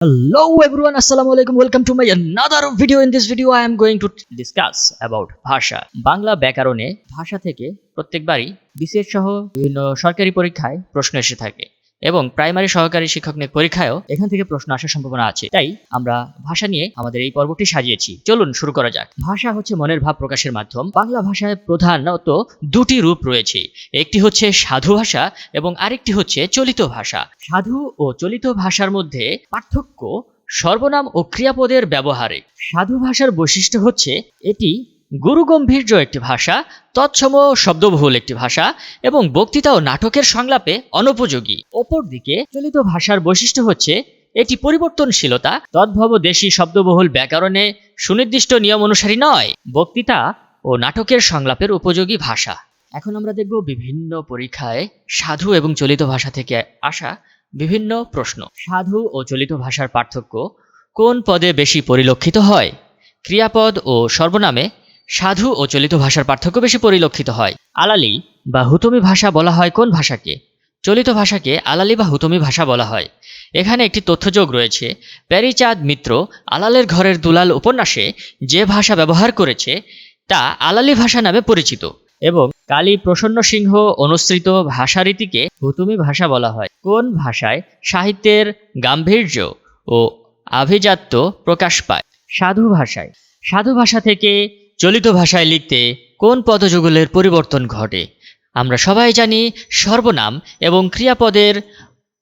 Hello everyone, assalamu alaikum. Welcome to my another video. In this video I am going to discuss about ভাষা। বাংলা ব্যাকরণে ভাষা থেকে প্রত্যেকবারই BCS সহ বিভিন্ন সরকারি পরীক্ষায় প্রশ্ন এসে থাকে এবং প্রাইমারি সহকারী শিক্ষক নিয়োগ পরীক্ষায়ও এখান থেকে প্রশ্ন আসার সম্ভাবনা আছে। তাই আমরা ভাষা নিয়ে আমাদের এই পর্বটি সাজিয়েছি। চলুন শুরু করা যাক। ভাষা হচ্ছে মনের ভাব প্রকাশের মাধ্যম। বাংলা ভাষায় প্রধানত দুটি রূপ রয়েছে, একটি হচ্ছে সাধু ভাষা এবং আরেকটি হচ্ছে চলিত ভাষা। সাধু ও চলিত ভাষার মধ্যে পার্থক্য সর্বনাম ও ক্রিয়াপদের ব্যবহারে। সাধু ভাষার বৈশিষ্ট্য হচ্ছে এটি গুরুগম্ভীর্য একটি ভাষা, তৎসম শব্দবহুল একটি ভাষা এবং বক্তৃতা ও নাটকের সংলাপে অনুপযোগী। অপরদিকে চলিত ভাষার বৈশিষ্ট্য হচ্ছে এটি পরিবর্তনশীলতা, তদ্ভব দেশি শব্দবহুল ব্যাকরণে সুনির্দিষ্ট নিয়ম অনুসারী নয়, বক্তৃতা ও নাটকের সংলাপের উপযোগী ভাষা। এখন আমরা দেখব বিভিন্ন পরীক্ষায় সাধু এবং চলিত ভাষা থেকে আসা বিভিন্ন প্রশ্ন। সাধু ও চলিত ভাষার পার্থক্য: কোন পদে বেশি পরিলক্ষিত হয়? ক্রিয়াপদ ও সর্বনামে সাধু ও চলিত ভাষার পার্থক্য বেশি পরিলক্ষিত হয়। আলালি বা হুতমি ভাষা বলা হয় কোন ভাষাকে? চলিত ভাষাকে আলালি বা হুতমি ভাষা বলা হয়। এখানে একটি তথ্যযোগ রয়েছে। প্যারীচাঁদ মিত্র আলালের ঘরের দুলাল উপন্যাসে যে ভাষা ব্যবহার করেছে তা আলালি ভাষা নামে পরিচিত এবং কালী প্রসন্ন সিংহ অনুসৃত ভাষারীতিকে হুতমি ভাষা বলা হয়। কোন ভাষায় সাহিত্যের গাম্ভীর্য ও আভিজাত্য প্রকাশ পায়? সাধু ভাষায়। সাধু ভাষা থেকে চলিত ভাষায় লিখতে কোন পদযুগলের পরিবর্তন ঘটে? আমরা সবাই জানি সর্বনাম এবং ক্রিয়াপদের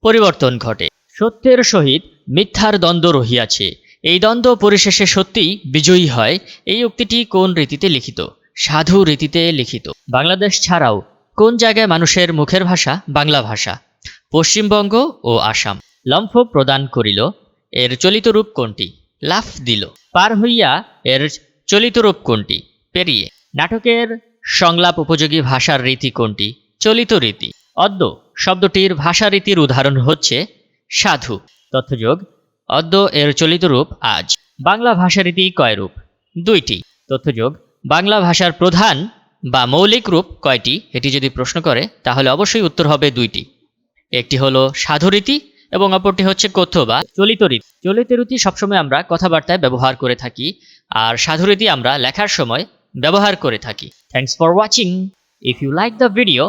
পরিবর্তন ঘটে। সত্যের সহিত মিথ্যার দ্বন্দ্ব রহিয়াছে, এই দ্বন্দ্ব পরিশেষে সত্যিই বিজয়ী হয়। এই উক্তিটি কোন রীতিতে লিখিত? সাধু রীতিতে লিখিত। বাংলাদেশ ছাড়াও কোন জায়গায় মানুষের মুখের ভাষা বাংলা ভাষা? পশ্চিমবঙ্গ ও আসাম। লম্ফ প্রদান করিল এর চলিত রূপ কোনটি? লাফ দিল। পার হইয়া এর চলিত রূপ কোনটি? পেরিয়ে। নাটকের সংলাপ উপযোগী ভাষার রীতি কোনটি? চলিত রীতি। অদ্য শব্দটির ভাষা রীতির উদাহরণ হচ্ছে সাধু। তথ্যযোগ: অদ্য এর চলিত রূপ আজ। বাংলা ভাষারীতি কয় রূপ? দুইটি। তথ্যযোগ: বাংলা ভাষার প্রধান বা মৌলিক রূপ কয়টি? এটি যদি প্রশ্ন করে তাহলে অবশ্যই উত্তর হবে দুইটি। একটি হলো সাধুরীতি এবং অপরটি হচ্ছে কথ্য বা চলিত রীতি। চলিত রীতি সবসময় আমরা কথাবার্তায় ব্যবহার করে থাকি আর সাধুরীতি আমরা লেখার সময় ব্যবহার করে থাকি। Thanks for watching. If you like the video,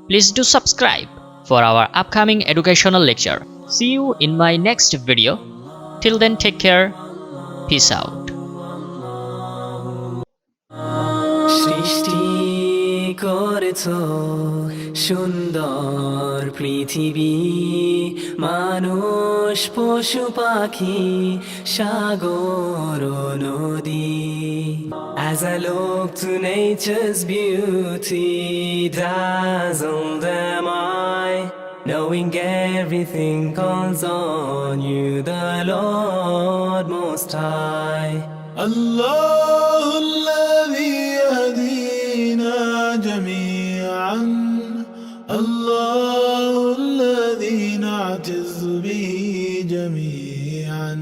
please do subscribe for our upcoming educational lecture. See you in my next video. Till then, take care. Peace out. সৃষ্টি করেছ সুন্দর পৃথিবী, মানুষ পশু পাখি সাগর নদী। As I look to nature's beauty, dazzled am I, knowing everything calls on you, the Lord Most High. الله الذي يهدينا جميعا. الله